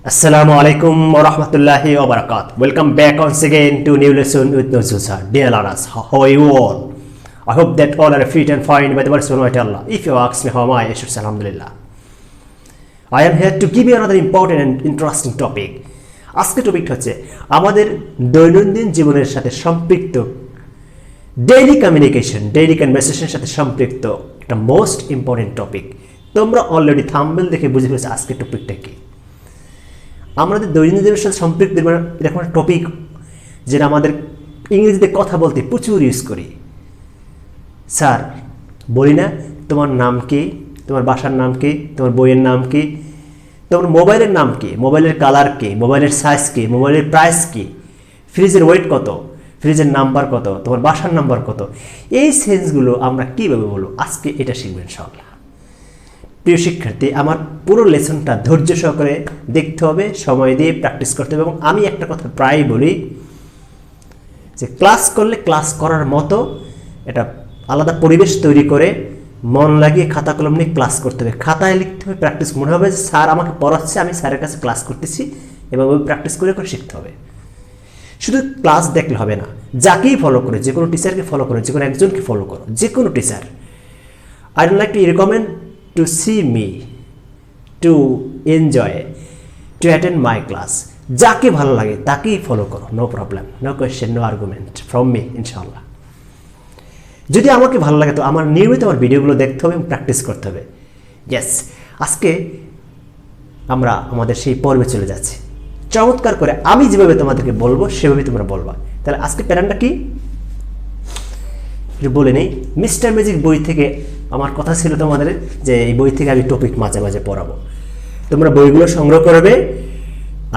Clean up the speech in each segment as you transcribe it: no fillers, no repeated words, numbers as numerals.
Assalamu alaikum wa rahmatullahi wa barakatuh. Welcome back once again to new lesson with Nazrul sir. Dear learners, how are you all? I hope that all are fit and fine by the mercy of Almighty Allah. If you ask me how am I should say Alhamdulillah. I am here to give you another important and interesting topic. আজকে টপিকটা হচ্ছে আমাদের দৈনন্দিন জীবনের সাথে সম্পৃক্ত daily communication, daily কনভারসেশনের সাথে সম্পৃক্ত একটা মোস্ট ইম্পর্টেন্ট টপিক। তোমরা অলরেডি থাম্বনেল দেখে বুঝে ফেলেছো আজকের টপিকটা কি। আমাদের দৈনন্দিন জীবনের সাথে সম্পৃক্ত এরকম একটা টপিক যেটা আমাদের ইংরেজিতে কথা বলতে প্রচুর ইউজ করি। স্যার বলি না তোমার নাম কি, তোমার বাসার নাম কি, তোমার বইয়ের নাম কি, তোমার মোবাইলের নাম কি, মোবাইলের কালার কি, মোবাইলের সাইজ কি, মোবাইলের প্রাইস কি, ফ্রিজের ওয়েট কত, ফ্রিজের নাম্বার কত, তোমার বাসার নাম্বার কত, এই সেন্সগুলো আমরা কীভাবে বলবো আজকে এটা শিখবেন ইনশাআল্লাহ। প্রিয় শিক্ষার্থী, আমার পুরো লেসনটা ধৈর্য সহকারে দেখতে হবে, সময় দিয়ে প্র্যাকটিস করতে হবে। এবং আমি একটা কথা প্রায়ই বলি যে ক্লাস করলে ক্লাস করার মতো এটা আলাদা পরিবেশ তৈরি করে মন লাগিয়ে খাতা কলম নিয়ে ক্লাস করতে হবে। খাতায় লিখতে হবে, প্র্যাকটিস মনে হবে যে স্যার আমাকে পড়াচ্ছে, আমি স্যারের কাছে ক্লাস করতেছি, এবং ওই প্র্যাকটিস করে করে শিখতে হবে। শুধু ক্লাস দেখলে হবে না, যাকেই ফলো করে, যে কোনো টিচারকে ফলো করো, যে কোনো একজনকে ফলো করো, যে কোনো teacher. I don't like to recommend to see me, to enjoy, to attend my class. যাকে ভালো লাগে তাকেই ফলো করো, no problem, no question, no argument from me ইনশাআল্লাহ। যদি আমাকে ভালো লাগে তো আমার নিয়মিত আমার ভিডিওগুলো দেখতে হবে এবং প্র্যাকটিস করতে হবে। ইয়েস, আজকে আমরা আমাদের সেই পর্বে চলে যাচ্ছি। চমৎকার করে আমি যেভাবে তোমাদেরকে বলবো সেভাবেই তোমরা বলবা। তাহলে আজকে প্যাটার্নটা কি বলে নেই। মিস্টার ম্যাজিক বই থেকে আমার কথা ছিল তোমাদের যে এই বই থেকে আমি টপিক মাঝে মাঝে পড়াবো, তোমরা বইগুলো সংগ্রহ করবে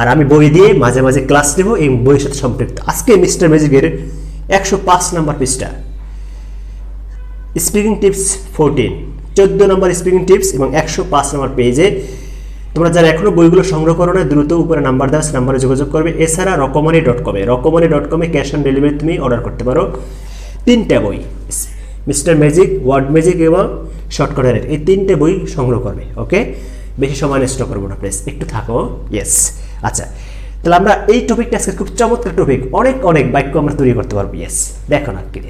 আর আমি বই দিয়ে মাঝে মাঝে ক্লাস নেব এই বইয়ের সাথে সম্পৃক্ত। আজকে মিস্টার ম্যাজিকের 105 নম্বর পৃষ্ঠা স্পিকিং টিপস 14 নম্বর স্পিকিং টিপস এবং 105 নম্বর পেজে তোমরা যারা এখনো বইগুলো সংগ্রহ করো না দ্রুত উপরে নাম্বার দেওয়া নাম্বারে যোগাযোগ করবে। এছাড়া রকমানি.com ক্যাশ অন ডেলিভারি তুমি অর্ডার করতে পারো। 3টা বই, মিস্টার ম্যাজিক, ওয়ার্ড ম্যাজিক এবং শর্টকাট রেট, এই 3টে বই সংগ্রহ করবে। ওকে, বেশি সময় নষ্ট করবো না, প্লিজ একটু থাকো। ইয়েস, আচ্ছা, তাহলে আমরা এই টপিকটা আজকে খুব চমৎকার টপিক, অনেক অনেক বাক্য আমরা তৈরি করতে পারবো। ইয়েস, দেখো না কি,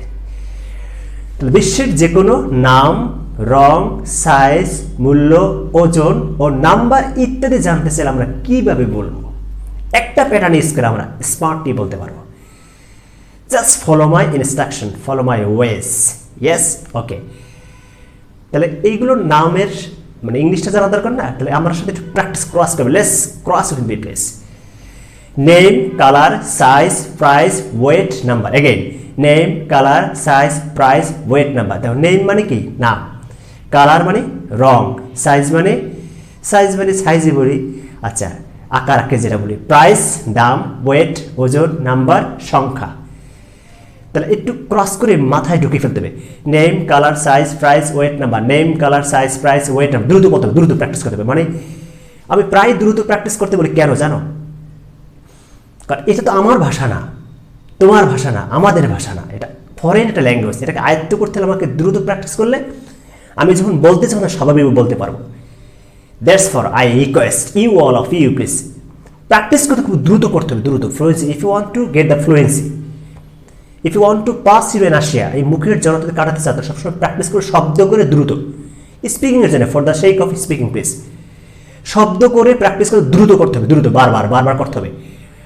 তাহলে বিশ্বের যে কোনো নাম, রং, সাইজ, মূল্য, ওজন ও নাম্বার ইত্যাদি জানতে চাইলে আমরা কিভাবে বলবো? একটা প্যাটার্ন ইউজ করে আমরা স্মার্টলি বলতে পারবো। Just follow my instruction, follow my ways. Yes, okay. তাহলে এইগুলোর নামের মানে ইংলিশটা জানা দরকার না, তাহলে আমার সাথে একটু প্র্যাকটিস ক্রস করবে। Let's cross with me please. Name, colour, size, price, weight, number. Again name, colour, size, price, weight, number. দেখো নেম মানে কি? নাম। কালার মানে রং। সাইজ মানে সাইজই বলি, আচ্ছা আকার আঁকে যেটা বলি। প্রাইস দাম, ওয়েট ওজন, নাম্বার সংখ্যা। তাহলে একটু ক্রস করে মাথায় ঢুকিয়ে ফেলতে হবে। Name, colour, size, price, weight, number. Name, colour, size, price, weight, number. দ্রুত বলতে হবে, দ্রুত প্র্যাকটিস করতে হবে। মানে আমি প্রায় দ্রুত প্র্যাকটিস করতে বলি কেন জানো? কারণ এটা তো আমার ভাষা না, তোমার ভাষা না, আমাদের ভাষা না, এটা ফরেন একটা ল্যাঙ্গুয়েজ। এটাকে আয়ত্ত করতে হলে আমাকে দ্রুত প্র্যাকটিস করলে আমি যখন বলতে চাই না স্বাভাবিকভাবে বলতে পারবো। That's for I request you all of you please practice করতে খুব দ্রুত করতে হবে, দ্রুত। Fluency, if you want to get the fluency, if you want to pass you এন আসিয়া, এই মুখের জড়তাকে কাটাতে চাও তো সবসময় প্র্যাকটিস করে শব্দ করে দ্রুত স্পিকিংয়ের জন্য, for the sake of speaking please শব্দ করে প্র্যাকটিস করে দ্রুত করতে হবে, দ্রুত বারবার করতে হবে।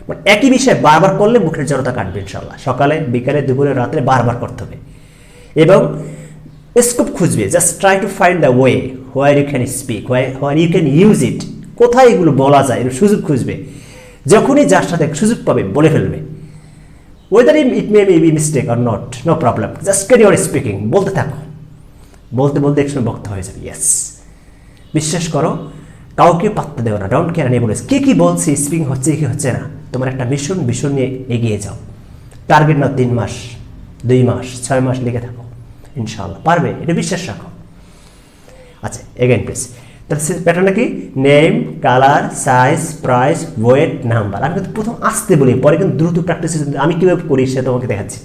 মানে একই বিষয়ে বারবার করলে মুখের জড়তা কাটবে ইনশাল্লাহ। সকালে, বিকালে, দুপুরে, রাত্রে বারবার করতে হবে এবং স্কোপ খুঁজবে। Just try to find the way where you can speak, where you can use it. কোথায় এগুলো বলা যায় এর সুযোগ খুঁজবে। যখনই যার সাথে সুযোগ পাবে বলে ফেলবে। whether it may be mistake or not, no problem, just carry on speaking, বলতে থাকো, বলতে বলতে একসময় বক্তা হয়ে যাবে। ইয়েস, বিশ্বাস করো, কাউকে পাত্তা দেও না, ডোন্ট কেয়ার এনিবডি কে কি বলছি, স্পিকিং হচ্ছে কি হচ্ছে না। তোমার একটা মিশন নিয়ে এগিয়ে যাও। টার্গেট না 3 মাস, 2 মাস, 6 মাস লিখে থাকো, ইনশাআল্লাহ পারবে, এটা বিশ্বাস রাখো। আচ্ছা, এগেইন প্লিজ, তাহলে প্যাটার্নটা কি? Name, colour, size, price, weight, number. আমি কিন্তু প্রথম আসতে বলি, পরে কিন্তু দ্রুত প্র্যাকটিস আমি কীভাবে করি সে তোমাকে দেখাচ্ছি।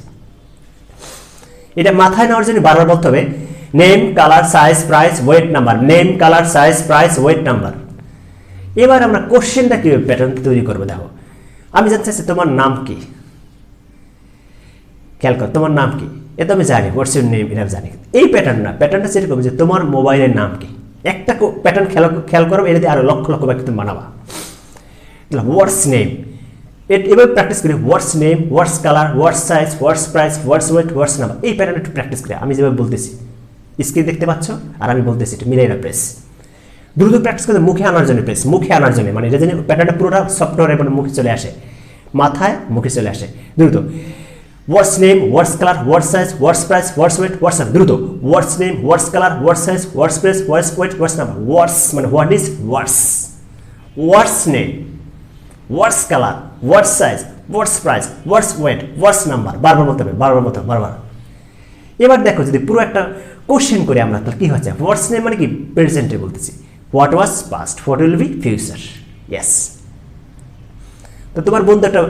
এটা মাথায় নেওয়ার জন্য বারবার বলতে হবে name, colour, size, price, weight, number. Name, colour, size, price, weight, number. এবার আমরা কোশ্চেনটা কীভাবে প্যাটার্ন তৈরি করবো দেখো, আমি জানতে চাইছি তোমার নাম কি, খেয়াল কর তোমার নাম কি, এ তো আমি জানি হোয়াটস ইউর নেম, এটা জানি। এই প্যাটার্নটা সেরকম যে তোমার মোবাইলের নাম কি, একটা প্যাটার্ন খেয়াল করো, এটা দিয়ে আরো লক্ষ লক্ষ বাক্য তুমি বানাবা। হোয়াটস নেম, এবার প্র্যাকটিস করি, হোয়াটস name, what's colour, what's size, what's price, what's weight, what's number. এই প্যাটার্ন একটু প্র্যাকটিস করে আমি যেভাবে বলতেছি, স্ক্রিন দেখতে পাচ্ছ আর আমি বলতেছি, এটা মিলাই না প্রেস, দ্রুত প্র্যাকটিস করতে মুখে আনার জন্য প্রেস, মুখে আনার জন্য, মানে এটা যেন প্যাটার্নটা পুরোটা সফটওয়্যারে মানে মুখে চলে আসে, মাথায় মুখে চলে আসে দ্রুত। What's name, what's colour, what's size, what's price, what's weight, what's number, দ্রুত। What's name, what's colour, what's size, what's price, what's weight, what's number. What's মানে what is what's, what's name, what's colour, what's size, what's price, what's weight, what's number. বারবার বলতে হবে, বারবার বলতে হবে, বারবার। এবার দেখো যদি পুরো একটা কোশ্চেন করি আমরা, তাহলে কি হচ্ছে, হোয়াটস নেম মানে কি প্রেজেন্টে বলতেছি, what was past, what will be future. Yes, তো তোমার বন্ধু একটা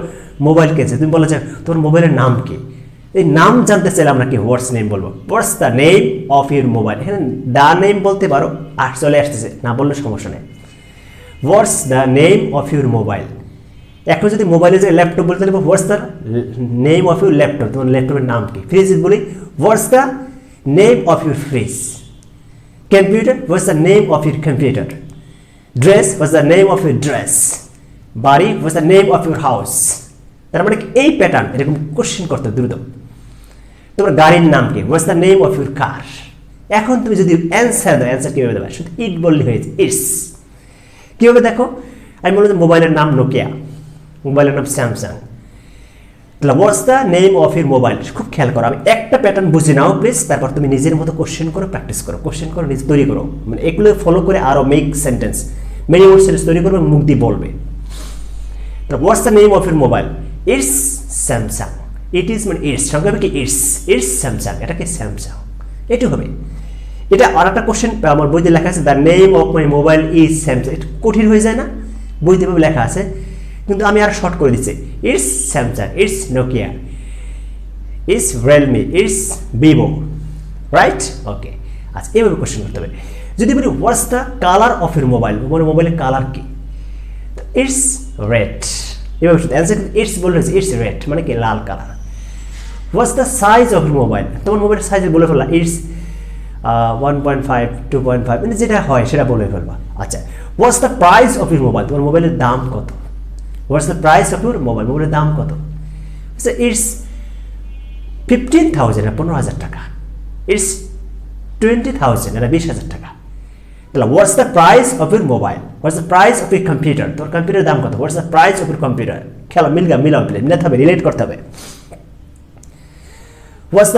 মোবাইল কিনছে, তুমি বলো যে তোমার মোবাইলের নাম কি, এই নাম জানতে চাইলে আমরা কি হোয়াটস নেম বলবো, হোয়াটস the name of your mobile. এখানে দ্য নেম বলতে পারো, আর চলে আসতেছে, না বললে সমস্যা নেই। হোয়াটস the name of your mobile. এখন যদি মোবাইলে যে ল্যাপটপ বলতে পারবো, হোয়াটস the name of your laptop, তোমার ল্যাপটপের নাম কি। ফ্রিজ বলি, what's the name of your fridge. Computer, what's the name of your computer. Dress, what's the name of your dress. বাড়ি, হোয়াটস the name of your house. তার মানে এই pattern এরকম কোশ্চেন করতে দ্রুত। তোমার গাড়ির নাম কি, হোয়াটস দ্য নেম অফ ইউর কার। এখন তুমি যদি অ্যান্সার দাও, অ্যান্সার কীভাবে দেবে, শুধু ইট বললে হয়েছে, ইটস। কীভাবে দেখো, আমি বললাম যে মোবাইলের নাম নোকিয়া, মোবাইলের নাম স্যামসাং, তাহলে হোয়াটস the name of your mobile. খুব খেয়াল করো, আমি একটা প্যাটার্ন বুঝে নাও প্লিজ, তারপর তুমি নিজের মতো কোশ্চেন করো, প্র্যাকটিস করো, কোশ্চেন করো, নিজে তৈরি করো, মানে এগুলো ফলো করে আরও make sentence, many word sentence তৈরি করবে, মুখ দিয়ে বলবে। What's the name of your mobile, it's Samsung. It is মানে ইটস, সঙ্গে হবে কি ইটস, ইটস স্যামসাং, এটা কি স্যামসাং, এটু হবে। এটা আর একটা কোশ্চেন আমার বইতে লেখা আছে, the name of my mobile is Samsung. এটা কঠিন হয়ে যায় না, বইতে লেখা আছে, কিন্তু আমি আর শর্ট করে দিচ্ছি, it's Samsung, it's Nokia, it's Realme, it's Vivo, right? Okay, আচ্ছা এভাবে কোশ্চেন করতে হবে। যদি বলি what's the colour of your mobile, মানে মোবাইলের কালার কি, ইটস রেড। এভাবে অ্যান্সার ইটস বলে রয়েছে, ইটস রেড মানে কি লাল colour. What's the size of your mobile, তোমার মোবাইলের সাইজ বলে ফেললা, ইটস 1.5, 2.5, মানে যেটা হয় সেটা বলে ফেলবা। আচ্ছা, what's the price of your mobile, তোমার মোবাইলের দাম কত। What's the price of your mobile, মোবাইলের দাম কত। ইটস 15,000, 15,000 টাকা। ইটস 20,000, এটা 20,000 টাকা। তাহলে what's the price of your mobile, what's the price of your computer, তোর কম্পিউটারের দাম কত। What's the price of your computer, খেলা মিলাও, মিলাতে হবে, রিলেট করতে হবে। What's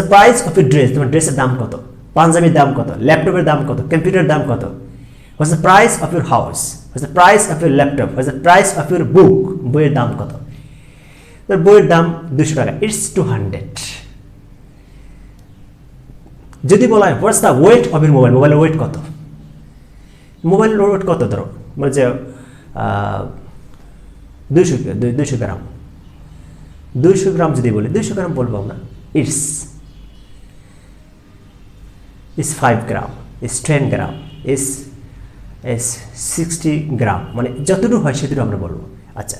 the price of your dress, তোমার ড্রেসের দাম কত, পাঞ্জাবির দাম কত, ল্যাপটপের দাম কত, কম্পিউটারের দাম কত। What's the price of your house, what's the price of your laptop, what's the price of your book, বইয়ের দাম কত। তোর বইয়ের দাম 200 টাকা, ইটস 200। যদি বলা হয় what's the weight of your mobile, মোবাইলের ওয়েট কত, মোবাইলের ওয়েট কত, ধরো মানে যে 200 গ্রাম, 200 গ্রাম যদি বলি, 200 গ্রাম বলবো আমরা, it's 5 gram, it's 10 gram, it's 60 গ্রাম, মানে যতটুকু হয় সেটুকু আমরা বলবো। আচ্ছা,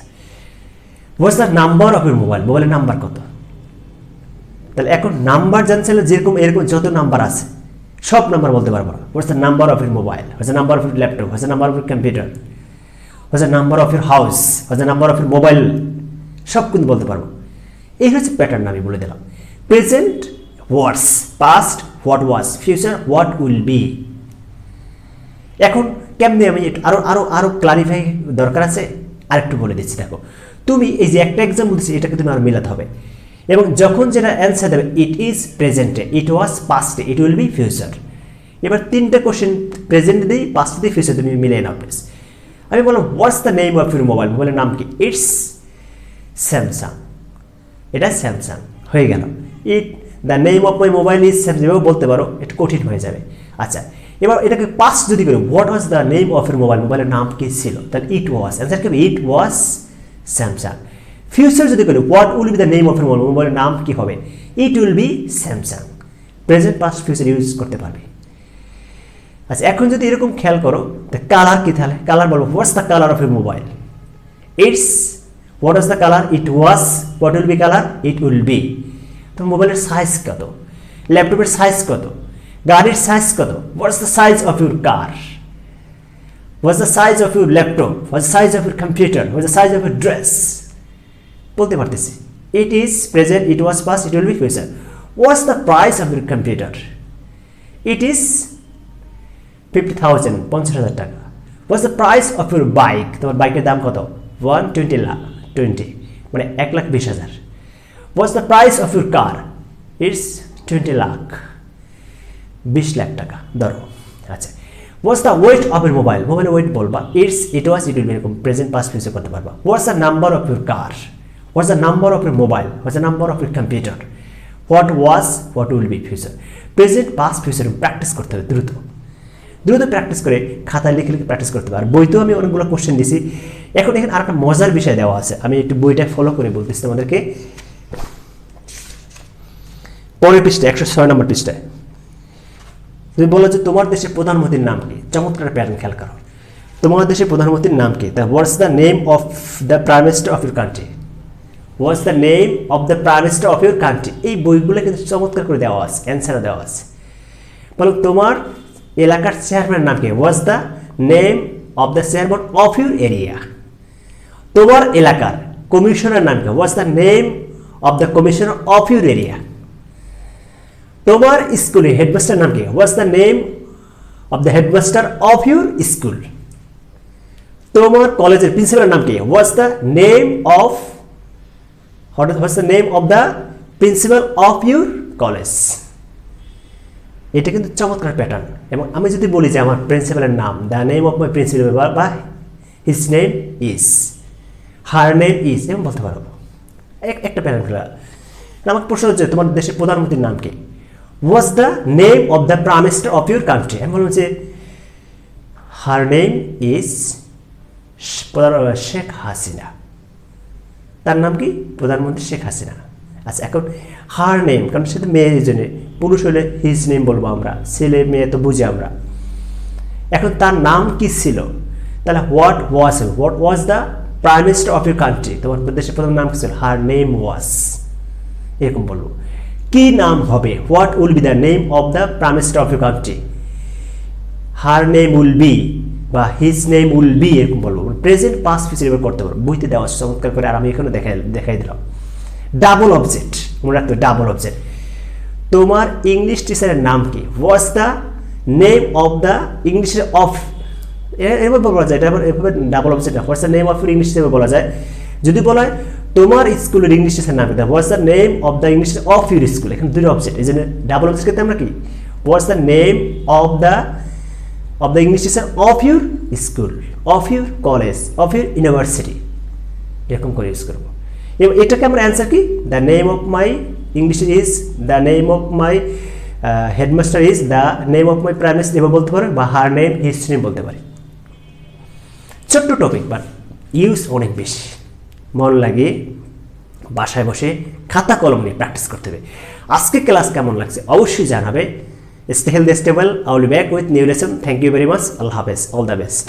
what's the number of your mobile, মোবাইলের নাম্বার কত। তাহলে এখন নাম্বার জানতে হলে যেরকম এরকম যত নাম্বার আছে সব নাম্বার বলতে পারবো না। What's the number of your mobile, what's the number of your laptop, what's the number of your computer, what's the number of your house, what's the number of your mobile, সব কিন্তু বলতে পারবো। এই হচ্ছে pattern, আমি বলে দিলাম। Present what's, past what was, future what will be. এখন কেমনি আমি আরো আরো আরো ক্লারিফাই দরকার আছে, আরেকটু বলে দিচ্ছি। দেখো, তুমি এই যে একটা এক্সাম্পল দিচ্ছি, এটাকে তুমি আর মেলাতে হবে, এবং যখন যেটা অ্যান্সার দেবে, ইট ইজ প্রেজেন্টে, ইট ওয়াজ পাস্টে, ইট উইল বি ফিউচার। এবার তিনটা কোশ্চেন প্রেজেন্ট দিই, পাস্ট দিই, ফিউচার, তুমি মিলিয়ে নাও প্লিজ। আমি বললাম what's the name of your mobile, মোবাইলের নাম কি, ইটস স্যামসাং, এটা স্যামসাং হয়ে গেল। It the name of my mobile is Samsung, এভাবে বলতে পারো, একটু কঠিন হয়ে যাবে। আচ্ছা, এবার এটাকে পাস্ট যদি করি, what was the name of your mobile, মোবাইলের নাম কি ছিল, তাহলে ইট ওয়াজ, অ্যান্সার কি হবে, ইট ওয়াজ স্যামসাং। ফিউচার যদি করি, what will be the name of your mobile, মোবাইলের নাম কি হবে, ইট will B Samsung. Present, past, future use করতে পারবে। আচ্ছা এখন যদি এরকম খেয়াল করো তো কালার কি তাহলে কালার বলবো হোয়াটস the colour of your mobile it's what is the colour it was what will be colour it will B তো মোবাইলের সাইজ কত ল্যাপটপের সাইজ কত গাড়ির সাইজ কত হোয়াটস the size of your car what's the size of your laptop what's the size of your computer what's the size of your dress বলতে পারতেছি it is present it was past it will be future what's the price of your computer it is 50,000 50,000 টাকা what's the price of your bike তোমার বাইকের দাম কত 120 লাখ 20 মানে 1,20,000 what's the price of your car it's 20 lakh 20 lakh টাকা ধরো আচ্ছা what's the weight of your mobile মোবাইলের ওয়েট বলবা ইট ওয়াজ ইট উইল বি এরকম প্রেজেন্ট পাস্ট ফিউচার করতে পারবা what's the number of your car what's the number of your mobile what's the number of your computer what was what will be future present past future practice করতে হবে দ্রুত practice করে খাতায় লিখে লিখে practice করতে হবে আর বইতেও আমি অনেকগুলো কোশ্চেন দিছি এখন এখানে আর একটা মজার বিষয় দেওয়া আছে আমি একটু বইটা ফলো করে বলতেছি তোমাদেরকে পরের পৃষ্ঠায় 106 নম্বর পৃষ্ঠায় তুমি বলো যে তোমার দেশের প্রধানমন্ত্রীর নাম কি চমৎকার প্যাটার্ন খেয়াল করো তোমার দেশের প্রধানমন্ত্রীর নাম কি তা হোয়াটস the name of the prime minister of your country what's the name of the prime minister of your country এই বইগুলো কিন্তু চমৎকার করে দেওয়া আছে অ্যান্সার দেওয়া আছে বলো তোমার এলাকার চেয়ারম্যানের নাম কি হোয়াটস the name of the chairman of your area তোমার এলাকার কমিশনার নাম কি হোয়াটস the name of the commissioner of your area তোমার স্কুলের হেডমাস্টার নাম কি হোয়াটস the name of the headmaster of your school তোমার কলেজের প্রিন্সিপালের নাম কি হোয়াটস the name of what's the name of the principal of your college এটা কিন্তু চমৎকার প্যাটার্ন এবং আমি যদি বলি যে আমার প্রিন্সিপালের নাম the name of my principal বা his name is her name is এবং বলতে পারবো একটা প্যাটার্ন খেলা আমাকে প্রশ্ন হচ্ছে তোমার দেশের প্রধানমন্ত্রীর নাম কি হোয়াটস the name of the prime minister of your country আমি বলবো যে হার নেম ইজ শেখ হাসিনা তার নাম কি প্রধানমন্ত্রী শেখ হাসিনা আচ্ছা এখন হার নেম কারণ সে তো মেয়ের জন্য পুরুষ হলে হিজ নেম বলবো আমরা ছেলে মেয়ে তো বুঝি আমরা এখন তার নাম কি ছিল তাহলে what was the prime minister of your country তোমার দেশের প্রধান নাম কি ছিল হার নেম ওয়াজ এরকম বলবো কি নাম হবে what will be the name of the prime minister of your country her name will be বা হিজ নেম উইল বি এরকম বলবো প্রেজেন্ট পাস্ট ফিউচার এবার করতে পারবো বইতে দেওয়া চমৎকার করে আর আমি এখানে দেখাই দিলাম ডাবল অবজেক্ট মনে রাখতে ডাবল অবজেক্ট তোমার ইংলিশ টিচারের নাম কি হোয়াটস the name of the English of এবার বলা যায় এটা এভাবে double object what's the name of your English teacher বলা যায় যদি বলা হয় তোমার স্কুলের ইংলিশ টিচারের নাম কি হোয়াটস the name of the English of your school এখানে দুটো অবজেক্ট এই জন্য ডাবল অবজেক্ট করতে আমরা কি হোয়াটস the name of the English teacher of your school of your college of your university এরকম করে ইউজ করবো এবং এটাকে আমরা অ্যান্সার কি the name of my English is the name of my headmaster is the name of my prime minister এভাবে বলতে পারে বা হার নেম হিজ নেম বলতে পারি ছোট্ট টপিক বাট ইউজ অনেক বেশি মন লাগে বাসায় বসে খাতা কলম নিয়ে প্র্যাকটিস করতে হবে আজকে ক্লাস কেমন লাগছে অবশ্যই জানাবে stay healthy stable I will back with new lesson thank you very much আল্লাহ হাফেজ অল দ্য বেস্ট